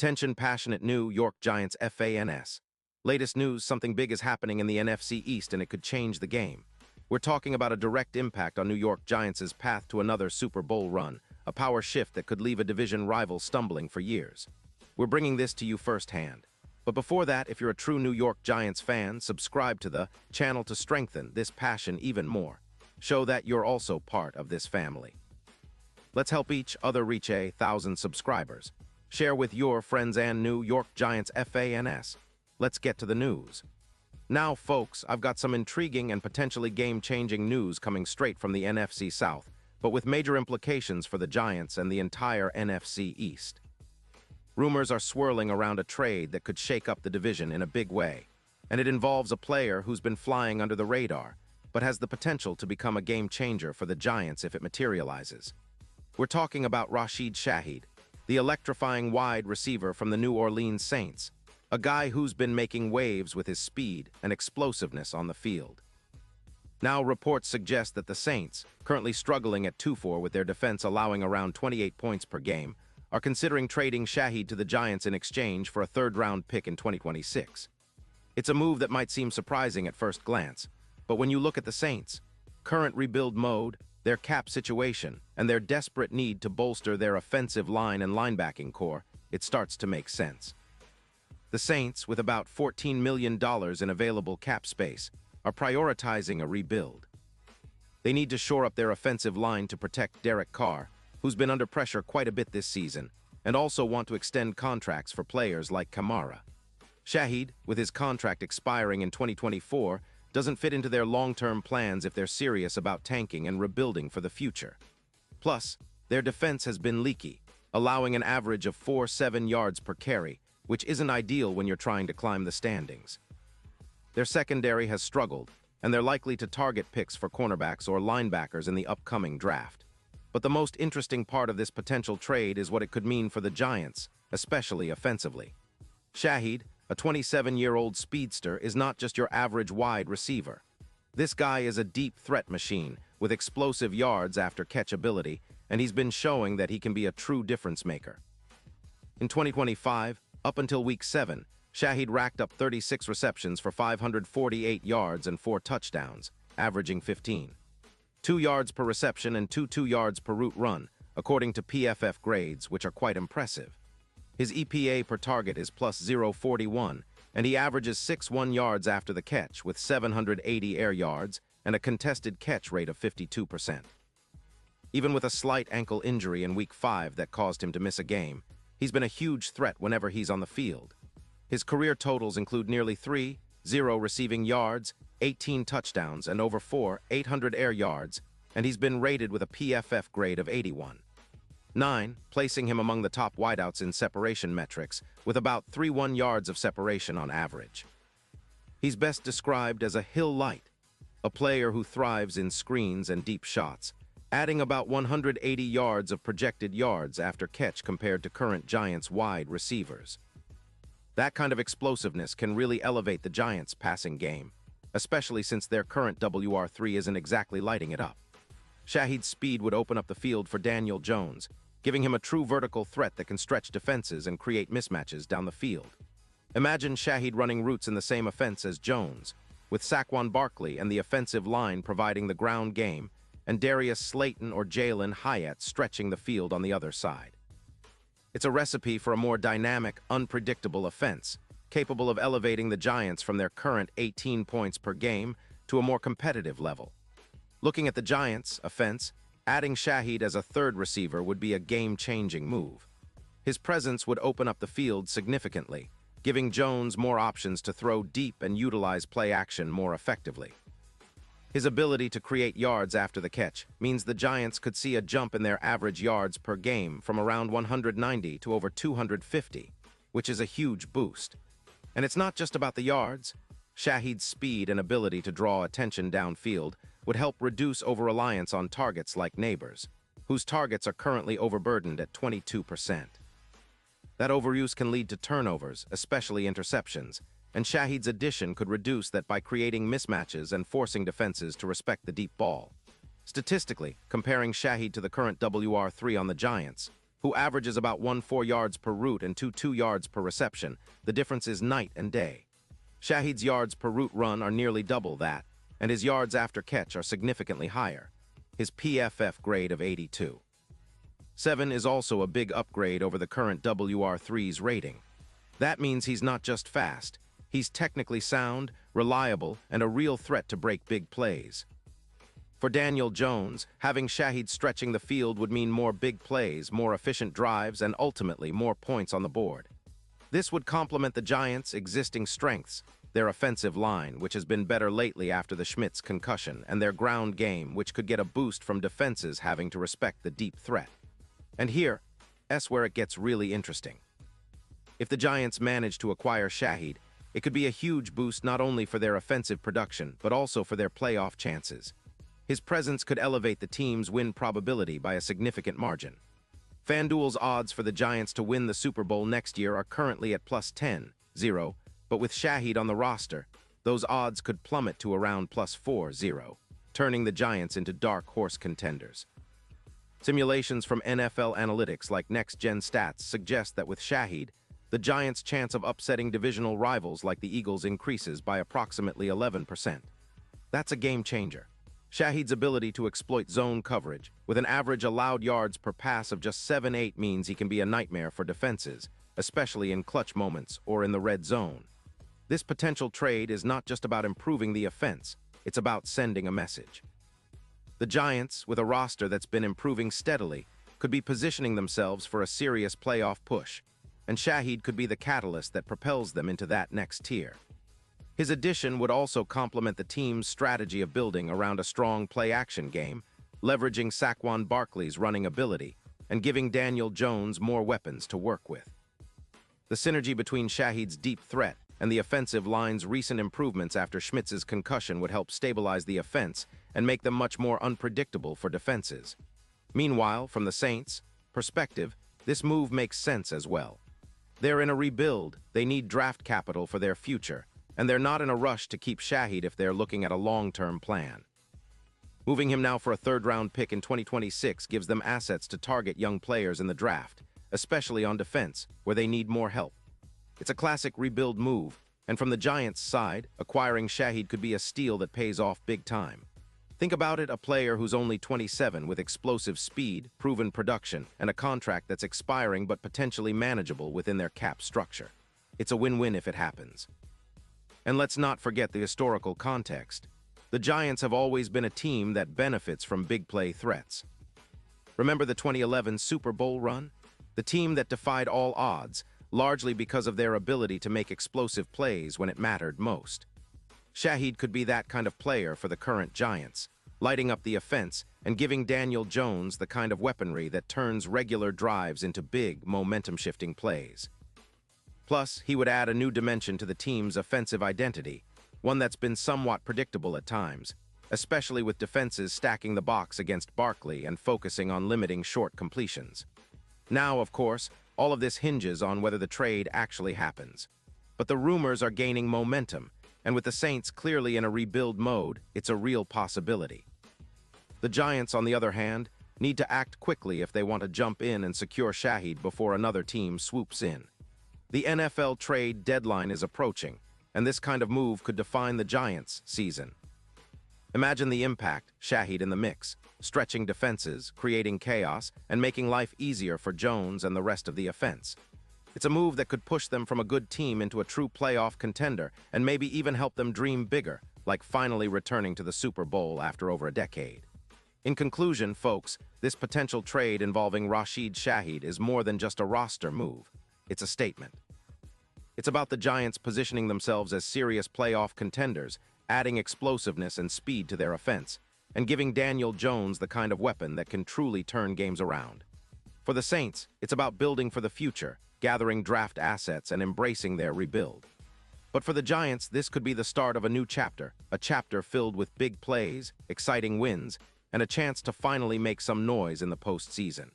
Attention passionate New York Giants fans. Latest news, something big is happening in the NFC East and it could change the game. We're talking about a direct impact on New York Giants' path to another Super Bowl run, a power shift that could leave a division rival stumbling for years. We're bringing this to you firsthand. But before that, if you're a true New York Giants fan, subscribe to the channel to strengthen this passion even more. Show that you're also part of this family. Let's help each other reach 1,000 subscribers. Share with your friends and New York Giants fans. Let's get to the news. Now, folks, I've got some intriguing and potentially game-changing news coming straight from the NFC South, but with major implications for the Giants and the entire NFC East. Rumors are swirling around a trade that could shake up the division in a big way, and it involves a player who's been flying under the radar, but has the potential to become a game-changer for the Giants if it materializes. We're talking about Rashid Shaheed, the electrifying wide receiver from the New Orleans Saints, a guy who's been making waves with his speed and explosiveness on the field. Now, reports suggest that the Saints, currently struggling at 2-4 with their defense allowing around 28 points per game, are considering trading Shaheed to the Giants in exchange for a third-round pick in 2026. It's a move that might seem surprising at first glance, but when you look at the Saints' current rebuild mode, their cap situation, and their desperate need to bolster their offensive line and linebacking core, it starts to make sense. The Saints, with about $14 million in available cap space, are prioritizing a rebuild. They need to shore up their offensive line to protect Derek Carr, who's been under pressure quite a bit this season, and also want to extend contracts for players like Kamara. Shaheed, with his contract expiring in 2024, doesn't fit into their long-term plans if they're serious about tanking and rebuilding for the future. Plus, their defense has been leaky, allowing an average of 4.7 yards per carry, which isn't ideal when you're trying to climb the standings. Their secondary has struggled, and they're likely to target picks for cornerbacks or linebackers in the upcoming draft. But the most interesting part of this potential trade is what it could mean for the Giants, especially offensively. Shaheed, a 27-year-old speedster, is not just your average wide receiver. This guy is a deep threat machine with explosive yards after catch ability, and he's been showing that he can be a true difference maker. In 2025, up until Week 7, Shaheed racked up 36 receptions for 548 yards and 4 touchdowns, averaging 15.2 yards per reception and 2 yards per route run, according to PFF grades, which are quite impressive. His EPA per target is plus 0.41, and he averages 6.1 yards after the catch with 780 air yards and a contested catch rate of 52%. Even with a slight ankle injury in Week 5 that caused him to miss a game, he's been a huge threat whenever he's on the field. His career totals include nearly 3.0 receiving yards, 18 touchdowns, and over 800 air yards, and he's been rated with a PFF grade of 81.9, placing him among the top wideouts in separation metrics, with about 3.1 yards of separation on average. He's best described as a hill light, a player who thrives in screens and deep shots, adding about 180 yards of projected yards after catch compared to current Giants wide receivers. That kind of explosiveness can really elevate the Giants' passing game, especially since their current WR3 isn't exactly lighting it up. Shaheed's speed would open up the field for Daniel Jones, giving him a true vertical threat that can stretch defenses and create mismatches down the field. Imagine Shaheed running routes in the same offense as Jones, with Saquon Barkley and the offensive line providing the ground game, and Darius Slayton or Jalen Hyatt stretching the field on the other side. It's a recipe for a more dynamic, unpredictable offense, capable of elevating the Giants from their current 18 points per game to a more competitive level. Looking at the Giants' offense, adding Shaheed as a third receiver would be a game-changing move. His presence would open up the field significantly, giving Jones more options to throw deep and utilize play action more effectively. His ability to create yards after the catch means the Giants could see a jump in their average yards per game from around 190 to over 250, which is a huge boost. And it's not just about the yards. Shaheed's speed and ability to draw attention downfield would help reduce over-reliance on targets like Neighbors, whose targets are currently overburdened at 22%. That overuse can lead to turnovers, especially interceptions, and Shaheed's addition could reduce that by creating mismatches and forcing defenses to respect the deep ball. Statistically, comparing Shaheed to the current WR3 on the Giants, who averages about 1.4 yards per route and 2 yards per reception. The difference is night and day. Shahid's yards per route run are nearly double that, and his yards after catch are significantly higher. His PFF grade of 82. 7 is also a big upgrade over the current WR3's rating. That means he's not just fast, he's technically sound, reliable, and a real threat to break big plays. For Daniel Jones, having Shahid stretching the field would mean more big plays, more efficient drives, and ultimately more points on the board. This would complement the Giants' existing strengths, their offensive line, which has been better lately after the Schmitz concussion, and their ground game, which could get a boost from defenses having to respect the deep threat. And here's where it gets really interesting. If the Giants manage to acquire Shahid, it could be a huge boost not only for their offensive production, but also for their playoff chances. His presence could elevate the team's win probability by a significant margin. FanDuel's odds for the Giants to win the Super Bowl next year are currently at plus 10-0, but with Shahid on the roster, those odds could plummet to around plus 4-0, turning the Giants into dark horse contenders. Simulations from NFL analytics like Next Gen Stats suggest that with Shahid, the Giants' chance of upsetting divisional rivals like the Eagles increases by approximately 11%. That's a game changer. Shahid's ability to exploit zone coverage, with an average allowed yards per pass of just 7-8, means he can be a nightmare for defenses, especially in clutch moments or in the red zone. This potential trade is not just about improving the offense, it's about sending a message. The Giants, with a roster that's been improving steadily, could be positioning themselves for a serious playoff push, and Shahid could be the catalyst that propels them into that next tier. His addition would also complement the team's strategy of building around a strong play-action game, leveraging Saquon Barkley's running ability, and giving Daniel Jones more weapons to work with. The synergy between Shahid's deep threat and the offensive line's recent improvements after Schmitz's concussion would help stabilize the offense and make them much more unpredictable for defenses. Meanwhile, from the Saints' perspective, this move makes sense as well. They're in a rebuild, they need draft capital for their future, and they're not in a rush to keep Shahid if they're looking at a long-term plan. Moving him now for a third-round pick in 2026 gives them assets to target young players in the draft, especially on defense, where they need more help. It's a classic rebuild move, and from the Giants' side, acquiring Shahid could be a steal that pays off big time. Think about it, a player who's only 27 with explosive speed, proven production, and a contract that's expiring but potentially manageable within their cap structure. It's a win-win if it happens. And let's not forget the historical context. The Giants have always been a team that benefits from big play threats. Remember the 2011 Super Bowl run? The team that defied all odds, largely because of their ability to make explosive plays when it mattered most. Shahid could be that kind of player for the current Giants, lighting up the offense and giving Daniel Jones the kind of weaponry that turns regular drives into big, momentum-shifting plays. Plus, he would add a new dimension to the team's offensive identity, one that's been somewhat predictable at times, especially with defenses stacking the box against Barkley and focusing on limiting short completions. Now, of course, all of this hinges on whether the trade actually happens. But the rumors are gaining momentum, and with the Saints clearly in a rebuild mode, it's a real possibility. The Giants, on the other hand, need to act quickly if they want to jump in and secure Shahid before another team swoops in. The NFL trade deadline is approaching, and this kind of move could define the Giants' season. Imagine the impact, Shahid in the mix, stretching defenses, creating chaos, and making life easier for Jones and the rest of the offense. It's a move that could push them from a good team into a true playoff contender and maybe even help them dream bigger, like finally returning to the Super Bowl after over a decade. In conclusion, folks, this potential trade involving Rashid Shahid is more than just a roster move. It's a statement. It's about the Giants positioning themselves as serious playoff contenders, adding explosiveness and speed to their offense, and giving Daniel Jones the kind of weapon that can truly turn games around. For the Saints, it's about building for the future, gathering draft assets and embracing their rebuild. But for the Giants, this could be the start of a new chapter, a chapter filled with big plays, exciting wins, and a chance to finally make some noise in the postseason.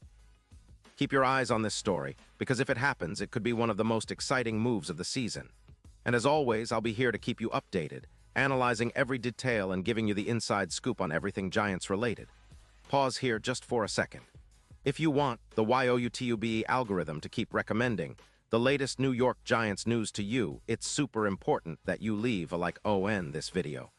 Keep your eyes on this story, because if it happens, it could be one of the most exciting moves of the season. And as always, I'll be here to keep you updated, analyzing every detail and giving you the inside scoop on everything Giants related. Pause here just for a second. If you want the YOUTUBE algorithm to keep recommending the latest New York Giants news to you, it's super important that you leave a like on this video.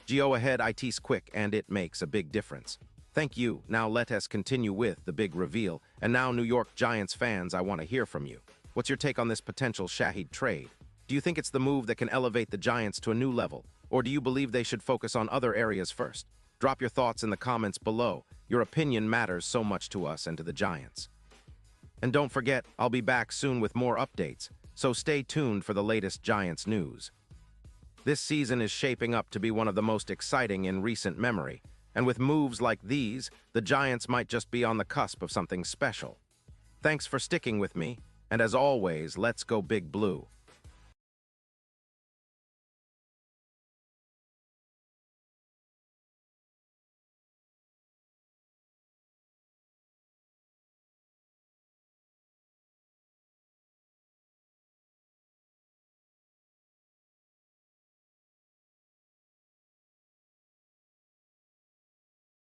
Go ahead, it's quick and it makes a big difference. Thank you. Now let us continue with the big reveal. And now, New York Giants fans, I want to hear from you. What's your take on this potential Shaheed trade? Do you think it's the move that can elevate the Giants to a new level? Or do you believe they should focus on other areas first? Drop your thoughts in the comments below. Your opinion matters so much to us and to the Giants. And don't forget, I'll be back soon with more updates, so stay tuned for the latest Giants news. This season is shaping up to be one of the most exciting in recent memory, and with moves like these, the Giants might just be on the cusp of something special. Thanks for sticking with me, and as always, let's go Big Blue.